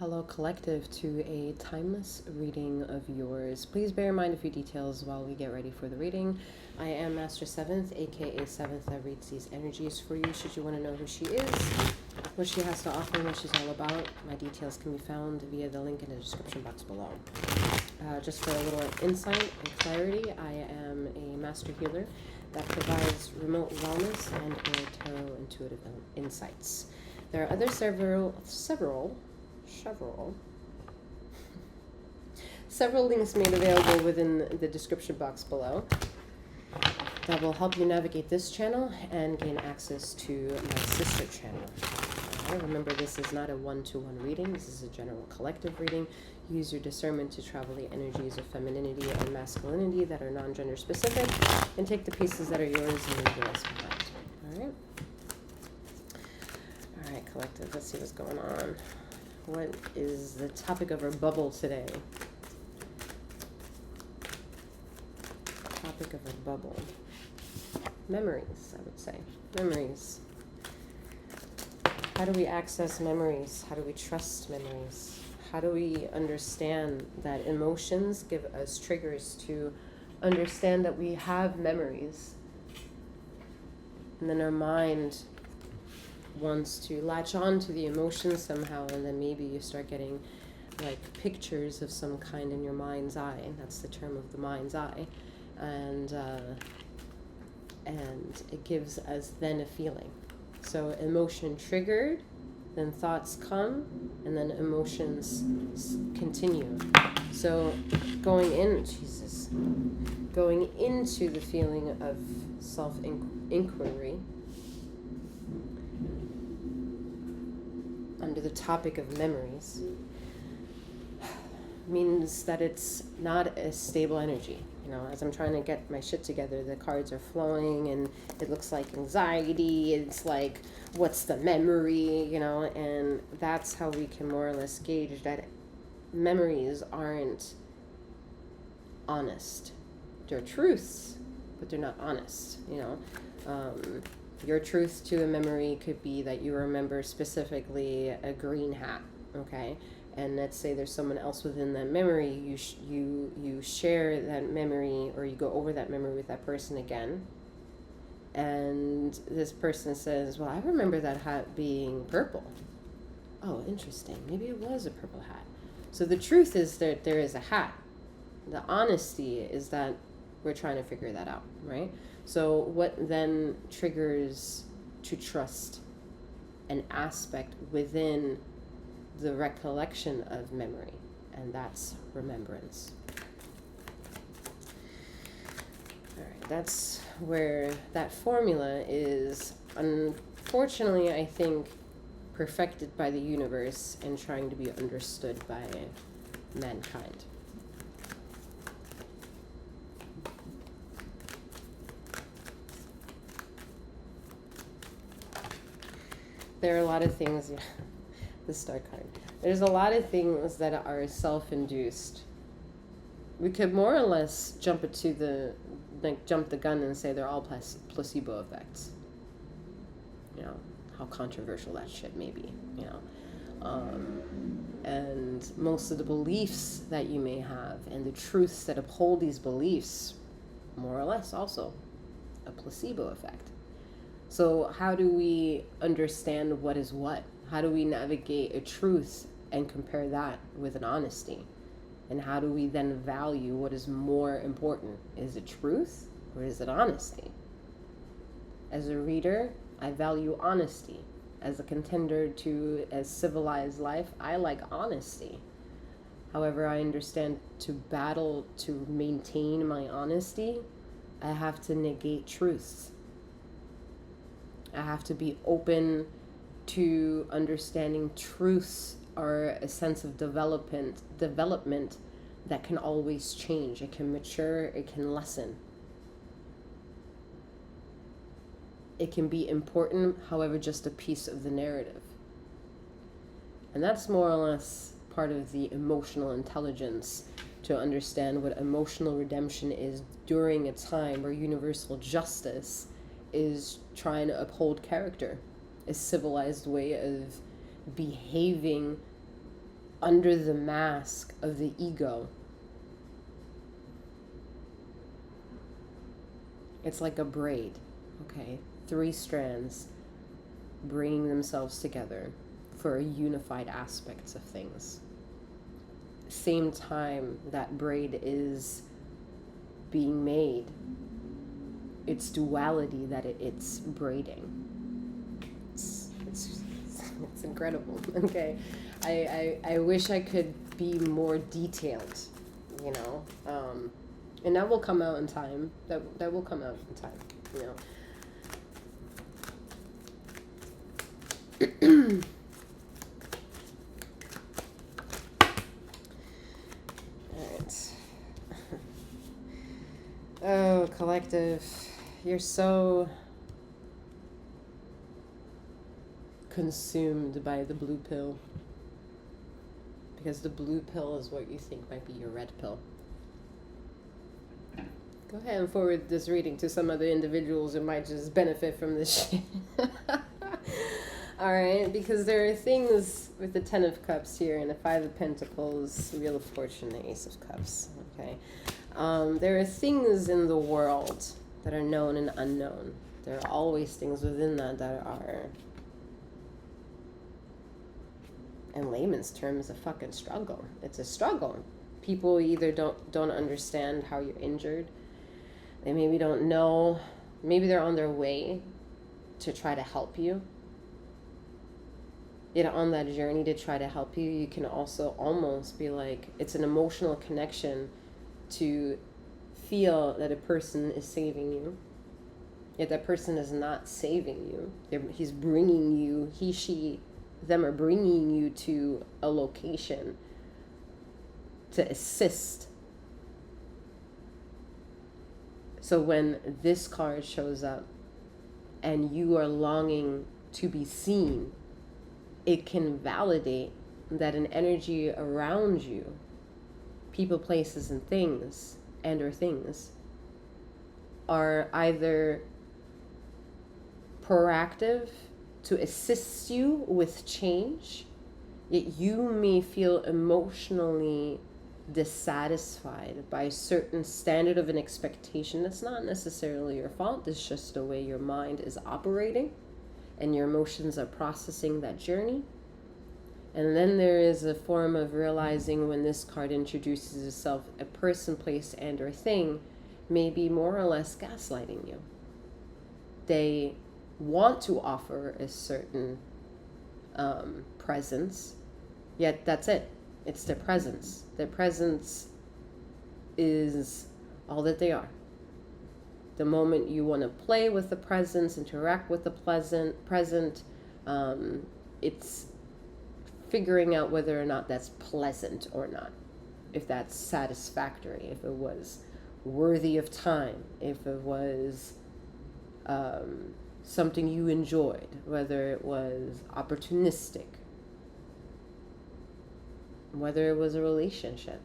Hello, Collective, to a timeless reading of yours. Please bear in mind a few details while we get ready for the reading. I am Master Seventh, aka Seventh, that reads these energies for you. Should you want to know who she is, what she has to offer, and what she's all about, my details can be found via the link in the description box below. Just for a little insight and clarity, I am a master healer that provides remote wellness and or tarot intuitive insights. There are other several links made available within the description box below that will help you navigate this channel and gain access to my sister channel. Remember, this is not a one-to-one reading. This is a general collective reading. Use your discernment to travel the energies of femininity and masculinity that are non-gender specific, and take the pieces that are yours and leave the rest behind. All right, collective, let's see what's going on. What is the topic of our bubble today? Topic of our bubble. Memories, I would say. Memories. How do we access memories? How do we trust memories? How do we understand that emotions give us triggers to understand that we have memories? And then our mind wants to latch on to the emotion somehow, and then maybe you start getting like pictures of some kind in your mind's eye, and that's the term of the mind's eye, and it gives us then a feeling. So emotion triggered, then thoughts come, and then emotions continue. So going into the feeling of self-inquiry under the topic of memories means that it's not a stable energy. You know, as I'm trying to get my shit together, the cards are flowing and it looks like anxiety. It's like, what's the memory, you know? And that's how we can more or less gauge that memories aren't honest. They're truths, but they're not honest, you know? Your truth to a memory could be that you remember specifically a green hat, okay? And let's say there's someone else within that memory, you share that memory, or you go over that memory with that person again, and this person says, well, I remember that hat being purple. Oh, interesting. Maybe it was a purple hat. So the truth is that there is a hat. The honesty is that we're trying to figure that out, right? So what then triggers to trust an aspect within the recollection of memory? And that's remembrance. All right, that's where that formula is, unfortunately, I think, perfected by the universe and trying to be understood by mankind. There are a lot of things, the star card. There's a lot of things that are self-induced. We could more or less jump the gun and say they're all placebo effects. You know, how controversial that shit may be, you know. And most of the beliefs that you may have and the truths that uphold these beliefs, more or less also a placebo effect. So how do we understand what is what? How do we navigate a truth and compare that with an honesty? And how do we then value what is more important? Is it truth or is it honesty? As a reader, I value honesty. As a contender to a civilized life, I like honesty. However, I understand to battle to maintain my honesty, I have to negate truths. I have to be open to understanding truths are a sense of development that can always change. It can mature, it can lessen. It can be important, however, just a piece of the narrative. And that's more or less part of the emotional intelligence, to understand what emotional redemption is during a time where universal justice is trying to uphold character, a civilized way of behaving under the mask of the ego. It's like a braid, okay? 3 strands bringing themselves together for a unified aspects of things. Same time that braid is being made, it's duality that it's braiding. It's incredible, okay? I wish I could be more detailed, you know, and that will come out in time. That will come out in time, you know. Alright. Oh, collective, you're so consumed by the blue pill. Because the blue pill is what you think might be your red pill. Go ahead and forward this reading to some other individuals who might just benefit from this shit. Alright, because there are things with the 10 of Cups here and the 5 of Pentacles, Wheel of Fortune, the Ace of Cups. Okay, there are things in the world that are known and unknown. There are always things within that are, in layman's terms, a fucking struggle. It's a struggle. People either don't understand how you're injured. They maybe don't know. Maybe they're on their way to try to help you. Yet on that journey to try to help you, you can also almost be like, it's an emotional connection to feel that a person is saving you. Yet that person is not saving you. He's bringing you, he, she, them are bringing you to a location to assist. So when this card shows up and you are longing to be seen, it can validate that an energy around you, people, places, and things, are either proactive to assist you with change, yet you may feel emotionally dissatisfied by a certain standard of an expectation that's not necessarily your fault. It's just the way your mind is operating and your emotions are processing that journey. And then there is a form of realizing when this card introduces itself, a person, place, and or thing may be more or less gaslighting you. They want to offer a certain presence, yet that's it. It's their presence. Their presence is all that they are. The moment you want to play with the presence, interact with the present, it's figuring out whether or not that's pleasant or not, if that's satisfactory, if it was worthy of time, if it was something you enjoyed, whether it was opportunistic, whether it was a relationship.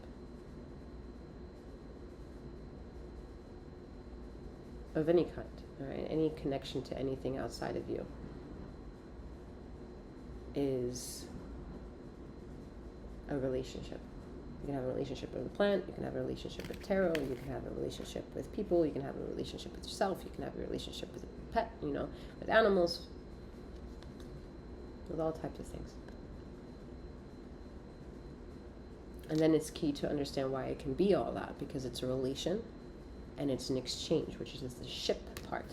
Of any kind, all right? Any connection to anything outside of you is a relationship. You can have a relationship with a plant, you can have a relationship with tarot, you can have a relationship with people, you can have a relationship with yourself, you can have a relationship with a pet, you know, with animals, with all types of things. And then it's key to understand why it can be all that, because it's a relation and it's an exchange, which is the ship part.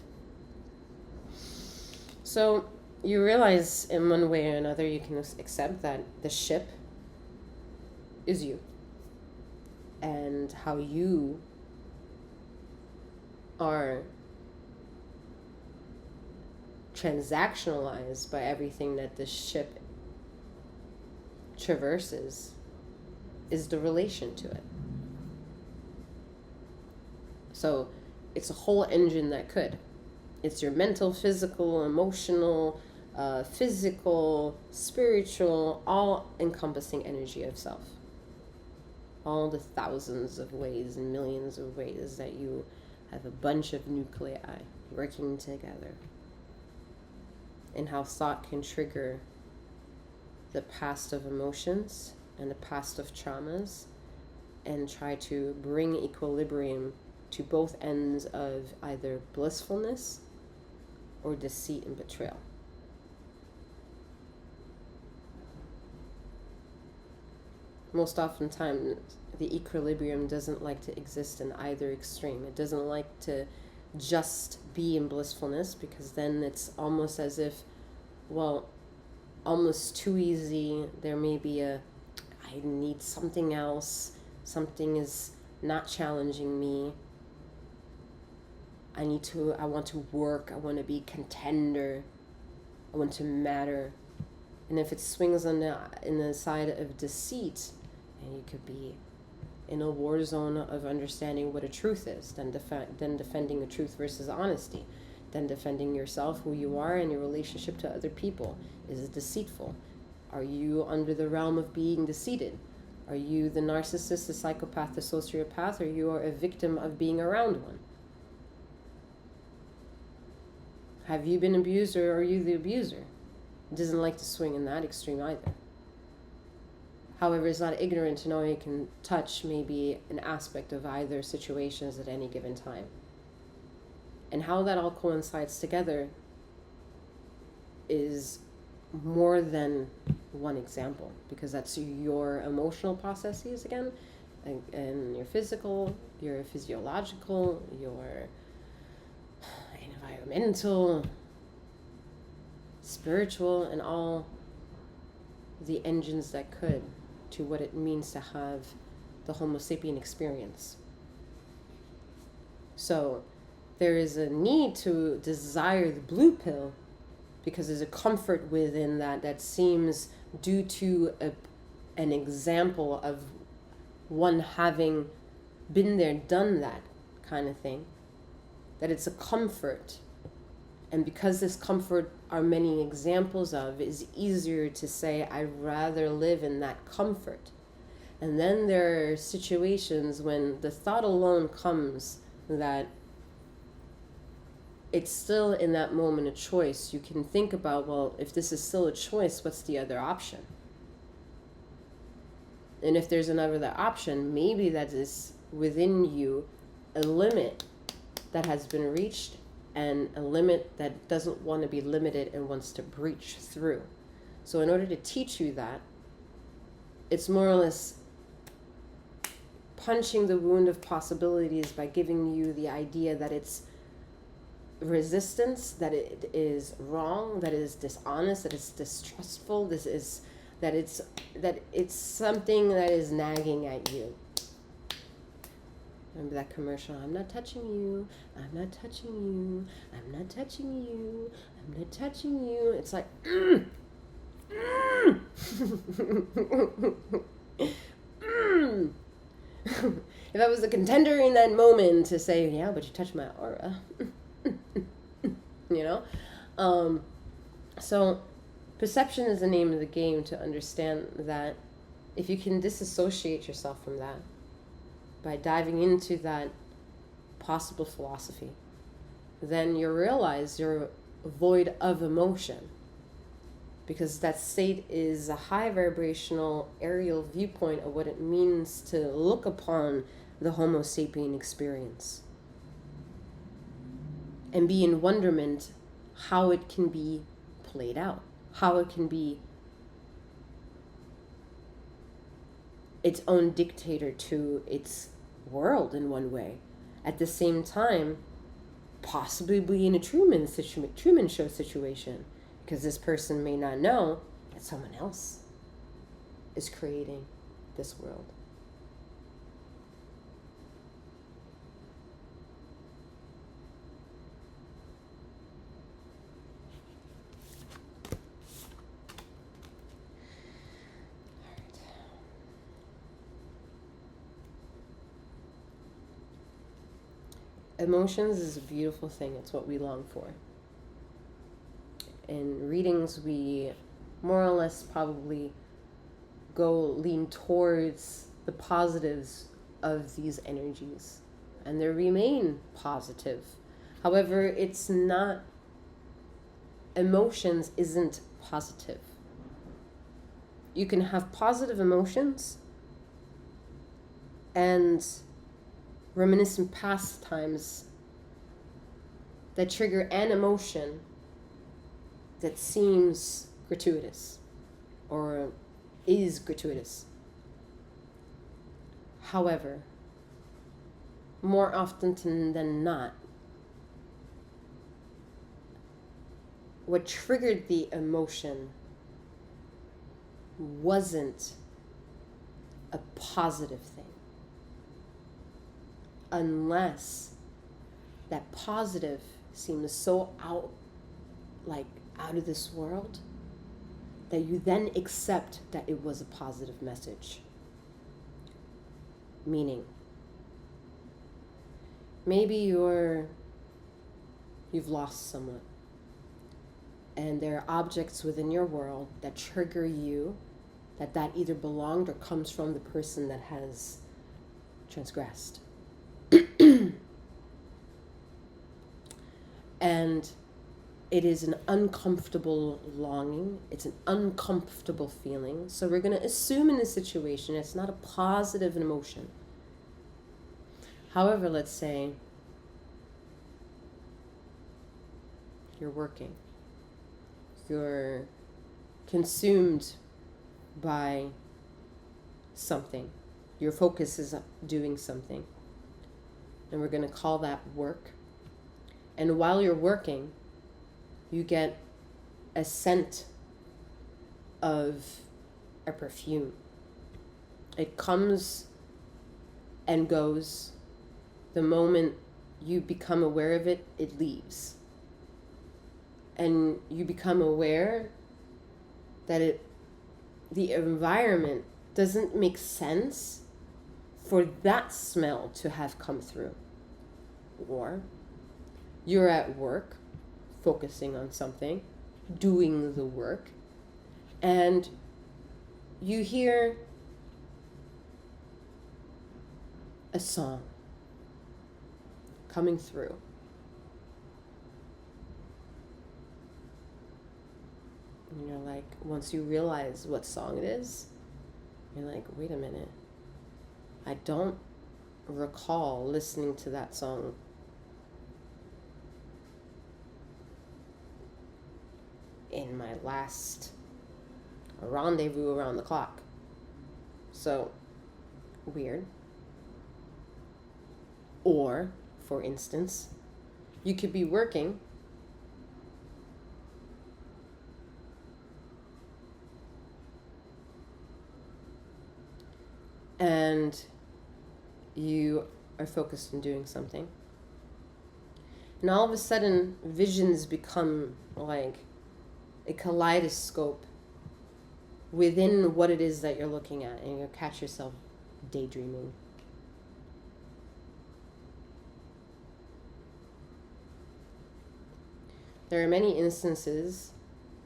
So you realize in one way or another you can accept that the ship is you, and how you are transactionalized by everything that the ship traverses is the relation to it. So it's a whole engine that could. It's your mental, physical, emotional, physical, spiritual, all encompassing energy of self. All the thousands of ways and millions of ways that you have a bunch of nuclei working together. And how thought can trigger the past of emotions and the past of traumas and try to bring equilibrium to both ends of either blissfulness or deceit and betrayal. Most oftentimes, the equilibrium doesn't like to exist in either extreme. It doesn't like to just be in blissfulness, because then it's almost as if, well, almost too easy. There may be I need something else. Something is not challenging me. I want to work. I want to be contender. I want to matter. And if it swings in the side of deceit, and you could be in a war zone of understanding what a truth is, then defending a truth versus honesty, then defending yourself, who you are, and your relationship to other people. Is it deceitful? Are you under the realm of being deceived? Are you the narcissist, the psychopath, the sociopath, or you are a victim of being around one? Have you been abused, or are you the abuser? It doesn't like to swing in that extreme either. However, it's not ignorant to know you can touch maybe an aspect of either situations at any given time. And how that all coincides together is more than one example, because that's your emotional processes again, and your physical, your physiological, your environmental, spiritual, and all the engines that could to what it means to have the Homo sapien experience. So there is a need to desire the blue pill, because there's a comfort within that seems, due to an example of one having been there, done that kind of thing, that it's a comfort. And because this comfort are many examples of, is easier to say, I'd rather live in that comfort. And then there are situations when the thought alone comes that it's still in that moment a choice. You can think about, well, if this is still a choice, what's the other option? And if there's another option, maybe that is within you a limit that has been reached, and a limit that doesn't want to be limited and wants to breach through. So in order to teach you that, it's more or less punching the wound of possibilities by giving you the idea that it's resistance, that it is wrong, that it is dishonest, that it's distrustful, that it's something that is nagging at you. Remember that commercial? I'm not touching you. I'm not touching you. I'm not touching you. I'm not touching you. It's like, If I was a contender in that moment to say, yeah, but you touched my aura, you know? So perception is the name of the game, to understand that if you can disassociate yourself from that, by diving into that possible philosophy, then you realize you're void of emotion, because that state is a high vibrational aerial viewpoint of what it means to look upon the Homo sapien experience and be in wonderment how it can be played out, how it can be its own dictator to its world in one way. At the same time, possibly be in a Truman Show situation, because this person may not know that someone else is creating this world. Emotions is a beautiful thing. It's what we long for. In readings, we more or less probably lean towards the positives of these energies, and they remain positive. However, it's not, emotions isn't positive. you can have positive emotions and reminiscent past times that trigger an emotion that seems gratuitous or is gratuitous. However, more often than not, what triggered the emotion wasn't a positive thing, unless that positive seems so out of this world that you then accept that it was a positive message. Meaning, maybe you've lost someone, and there are objects within your world that trigger you that either belonged or comes from the person that has transgressed. And it is an uncomfortable longing. It's an uncomfortable feeling. So we're going to assume in this situation it's not a positive emotion. However, let's say you're working. You're consumed by something. Your focus is doing something. And we're going to call that work. And while you're working, you get a scent of a perfume. It comes and goes. The moment you become aware of it, it leaves. And you become aware that the environment doesn't make sense for that smell to have come through. Or you're at work, focusing on something, doing the work, and you hear a song coming through. And you're like, once you realize what song it is, you're like, wait a minute. I don't recall listening to that song in my last rendezvous around the clock. So, weird. Or, for instance, you could be working and you are focused on doing something. And all of a sudden, visions become like a kaleidoscope within what it is that you're looking at, and you'll catch yourself daydreaming. There are many instances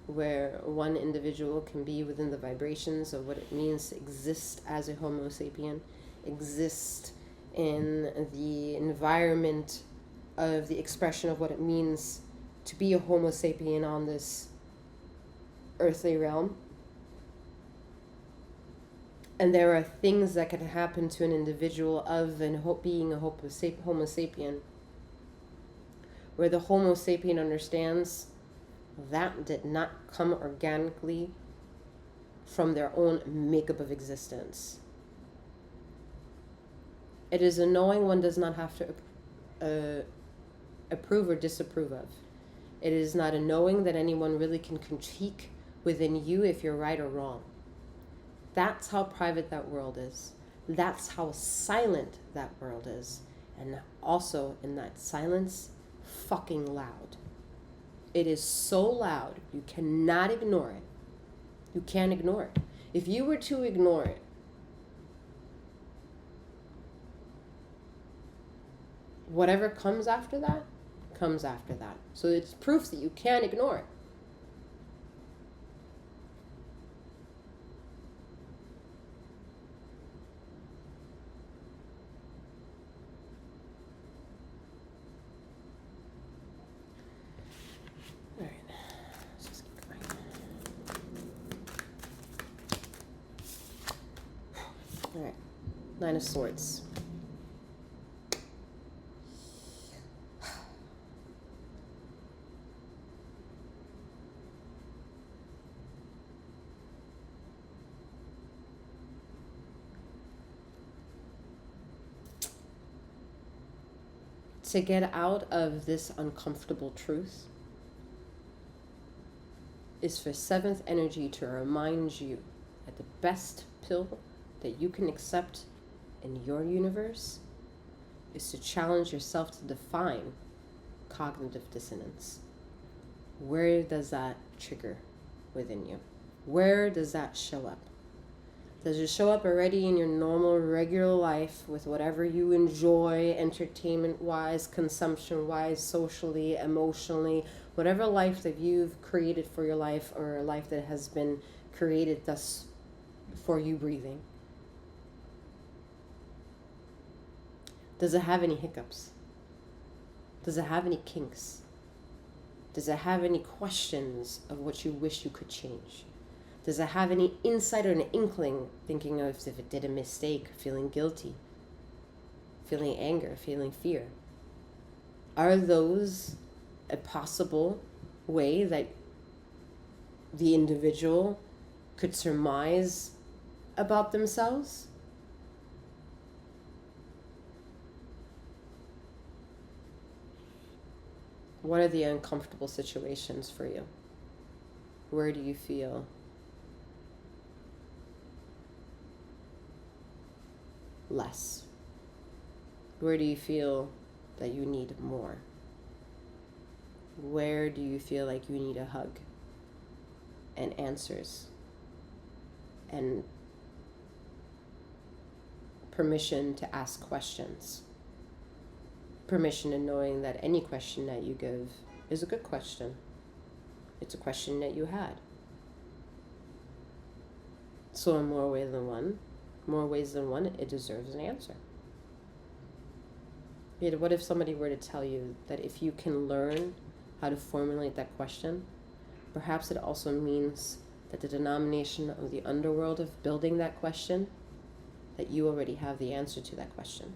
where one individual can be within the vibrations of what it means to exist as a Homo sapien, exist in the environment of the expression of what it means to be a Homo sapien on this earthly realm. And there are things that can happen to an individual of being a Homo sapien, where the Homo sapien understands that did not come organically from their own makeup of existence. It is a knowing one does not have to approve or disapprove of. It is not a knowing that anyone really can critique within you if you're right or wrong. That's how private that world is. That's how silent that world is. And also, in that silence, fucking loud. It is so loud, you cannot ignore it. You can't ignore it. If you were to ignore it, whatever comes after that, comes after that. So it's proof that you can't ignore it. All right, let's just keep going. All right. Nine of Swords. To get out of this uncomfortable truth is for seventh energy to remind you that the best pill that you can accept in your universe is to challenge yourself to define cognitive dissonance. Where does that trigger within you? Where does that show up? Does it show up already in your normal, regular life with whatever you enjoy, entertainment-wise, consumption-wise, socially, emotionally, whatever life that you've created for your life or a life that has been created thus for you breathing? Does it have any hiccups? Does it have any kinks? Does it have any questions of what you wish you could change? Does it have any insight or an inkling, thinking of if it did a mistake, feeling guilty, feeling anger, feeling fear? Are those a possible way that the individual could surmise about themselves? What are the uncomfortable situations for you? Where do you feel less? Where do you feel that you need more? Where do you feel like you need a hug and answers and permission to ask questions? Permission in knowing that any question that you give is a good question. It's a question that you had. So in more ways than one, it deserves an answer. Yet what if somebody were to tell you that if you can learn how to formulate that question, perhaps it also means that the denomination of the underworld of building that question, that you already have the answer to that question.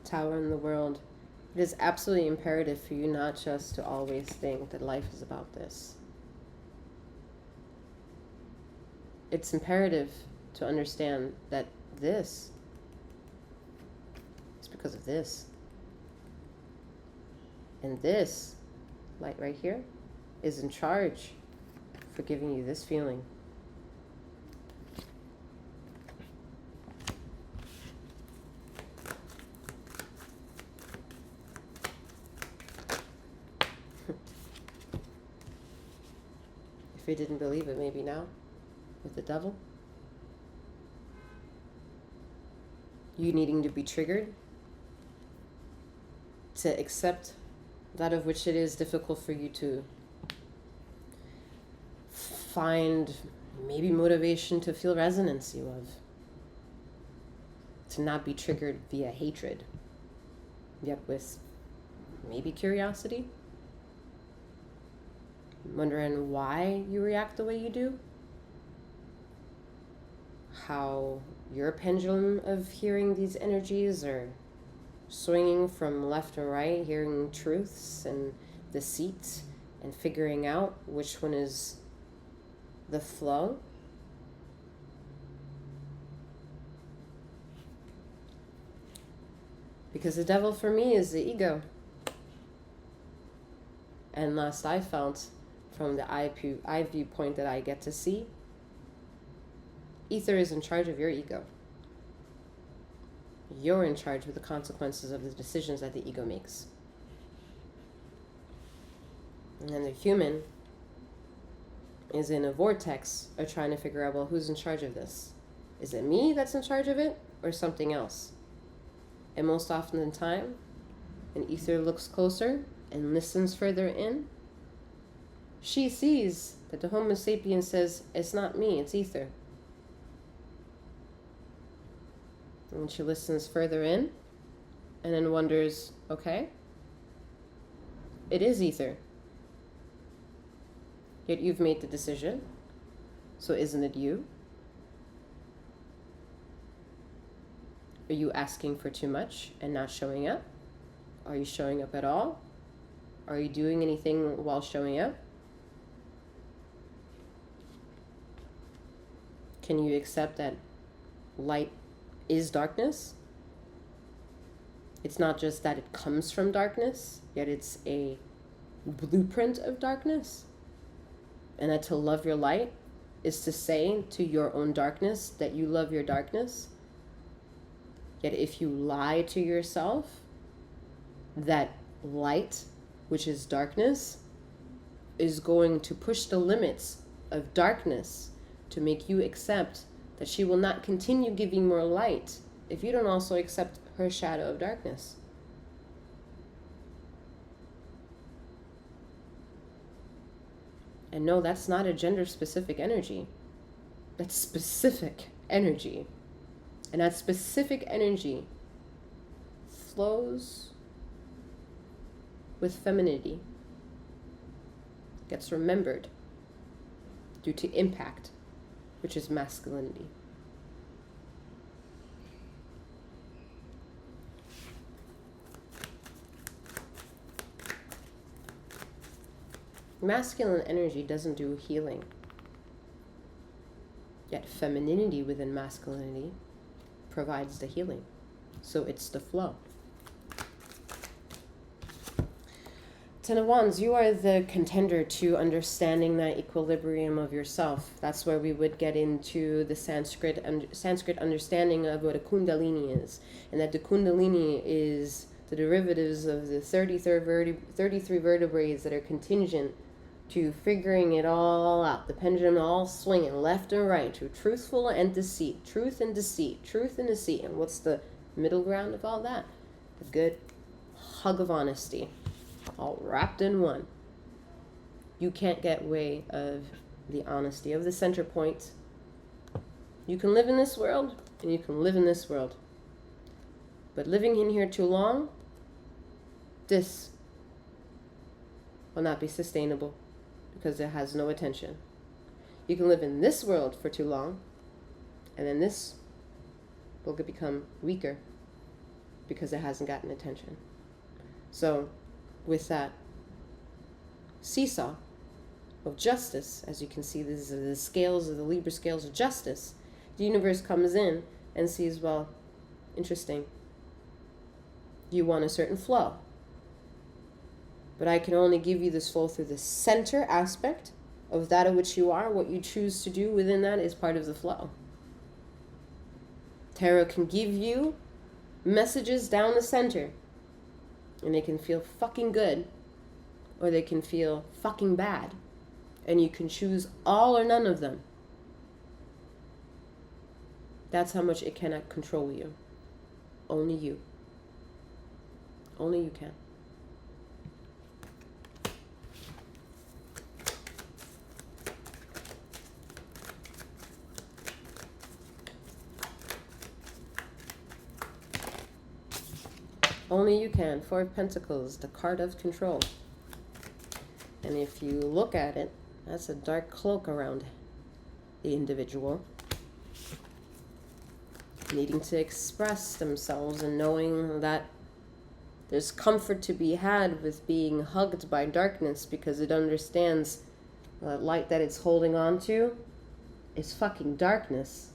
Tower in the world. It is absolutely imperative for you not just to always think that life is about this. It's imperative to understand that this is because of this. And this light right here is in charge for giving you this feeling. If you didn't believe it, maybe now, with the devil. You needing to be triggered to accept that of which it is difficult for you to find maybe motivation to feel resonancy of. To not be triggered via hatred, yet with maybe curiosity. Wondering why you react the way you do. How your pendulum of hearing these energies are swinging from left to right, hearing truths and deceit and figuring out which one is the flow. Because the devil for me is the ego. And last I felt, from the eye viewpoint that I get to see, ether is in charge of your ego. You're in charge of the consequences of the decisions that the ego makes. And then the human is in a vortex of trying to figure out, well, who's in charge of this? Is it me that's in charge of it or something else? And most often in time, an ether looks closer and listens further in, she sees that the Homo sapiens says, it's not me, it's ether. And she listens further in and then wonders, okay, it is ether. Yet you've made the decision, so isn't it you? Are you asking for too much and not showing up? Are you showing up at all? Are you doing anything while showing up? Can you accept that light is darkness? It's not just that it comes from darkness, yet it's a blueprint of darkness. And that to love your light is to say to your own darkness that you love your darkness. Yet if you lie to yourself, that light, which is darkness, is going to push the limits of darkness to make you accept that she will not continue giving more light if you don't also accept her shadow of darkness. And no, that's not a gender-specific energy. That's specific energy. And that specific energy flows with femininity, gets remembered due to impact, which is masculinity. Masculine energy doesn't do healing, yet femininity within masculinity provides the healing. So it's the flow. Ten of Wands, you are the contender to understanding that equilibrium of yourself. That's where we would get into the Sanskrit understanding of what a Kundalini is. And that the Kundalini is the derivatives of the 33 vertebrae that are contingent to figuring it all out. The pendulum all swinging left and right to truthful and deceit. Truth and deceit. Truth and deceit. And what's the middle ground of all that? A good hug of honesty. All wrapped in one. You can't get way of the honesty of the center point. You can live in this world, and you can live in this world. But living in here too long, this will not be sustainable because it has no attention. You can live in this world for too long, and then this will become weaker because it hasn't gotten attention. So, with that seesaw of justice, as you can see, these are the scales of the Libra scales of justice. The universe comes in and sees, well, interesting. You want a certain flow. But I can only give you this flow through the center aspect of that of which you are. What you choose to do within that is part of the flow. Tarot can give you messages down the center. And they can feel fucking good, or they can feel fucking bad. And you can choose all or none of them. That's how much it cannot control you. Only you. Only you can. Only you can. Four of Pentacles, the card of control. And if you look at it, that's a dark cloak around the individual. Needing to express themselves and knowing that there's comfort to be had with being hugged by darkness because it understands the light that it's holding on to is fucking darkness.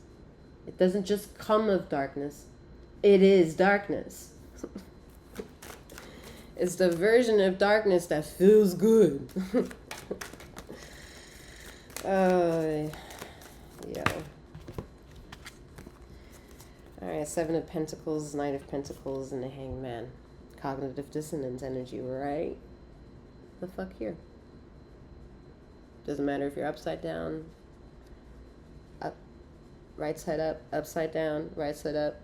It doesn't just come of darkness. It is darkness. It's the version of darkness that feels good. Yeah. Alright, Seven of Pentacles, Knight of Pentacles, and the Hanged Man. Cognitive dissonance energy, right? The fuck here. Doesn't matter if you're upside down, up, right side up, upside down, right side up,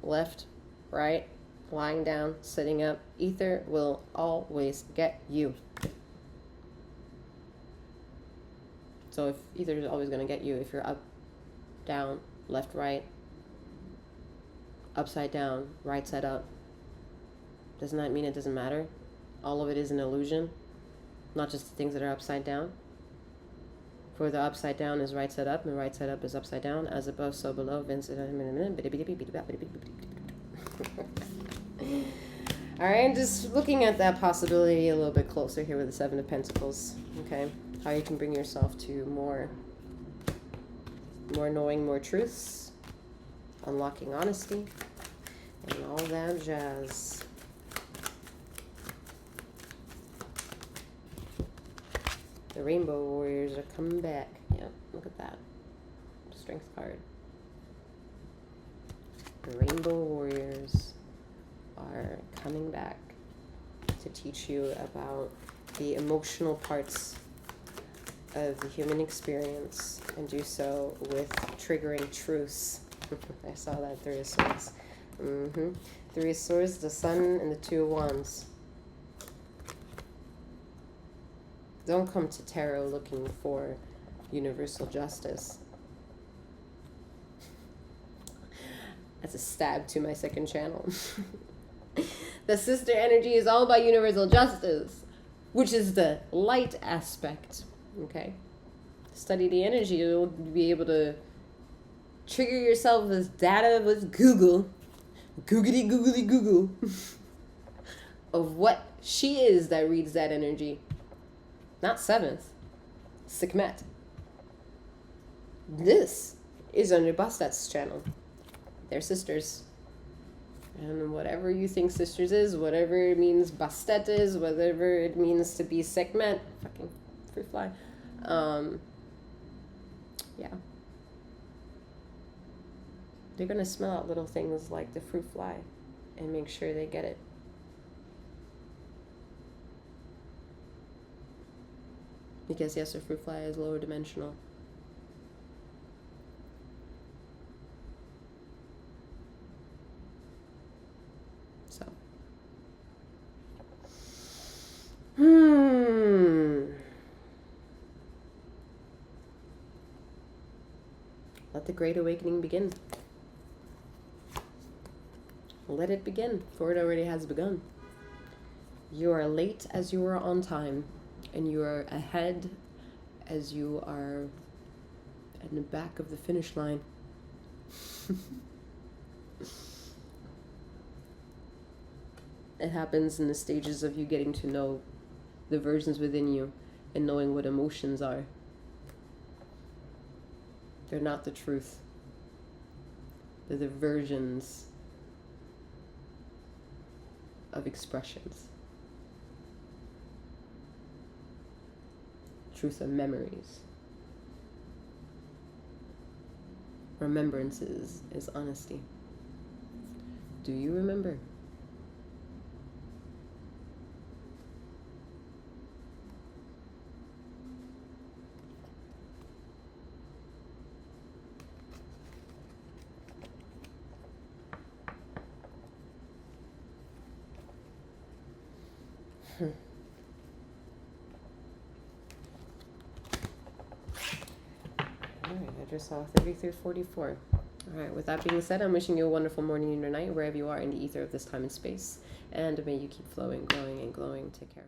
left, right, lying down, sitting up. Ether will always get you. So if either is always going to get you, if you're up, down, left, right, upside down, right side up, doesn't that mean it doesn't matter? All of it is an illusion, not just the things that are upside down. For the upside down is right side up, and right side up is upside down, as above, so below. All right, just looking at that possibility a little bit closer here with the Seven of Pentacles. Okay, how you can bring yourself to more knowing, more truths, unlocking honesty, and all that jazz. The Rainbow Warriors are coming back. Yeah, look at that. Strength card. The Rainbow Warriors are coming back to teach you about the emotional parts of the human experience and do so with triggering truths. I saw that. Three of Swords. Three of Swords, the Sun, and the Two of Wands. Don't come to tarot looking for universal justice. That's a stab to my second channel. The sister energy is all about universal justice, which is the light aspect. Okay? Study the energy. You'll be able to trigger yourself with data with Google. Google. Of what she is that reads that energy. Not seventh. Sekhmet. This is under Bastet's channel. They're sisters. And whatever you think sisters is, whatever it means Bastet is, whatever it means to be Sekhmet, fucking fruit fly. Yeah. They're going to smell out little things like the fruit fly and make sure they get it. Because yes, a fruit fly is lower dimensional. So. Let the Great Awakening begin. Let it begin, for it already has begun. You are late as you are on time. And you are ahead as you are at the back of the finish line. It happens in the stages of you getting to know the versions within you and knowing what emotions are. They're not the truth. They're the versions of expressions. Truth are memories. Remembrances is honesty. Do you remember? I just saw 30 through 44. All right, with that being said, I'm wishing you a wonderful morning or night, wherever you are in the ether of this time and space. And may you keep flowing, glowing, and glowing. Take care.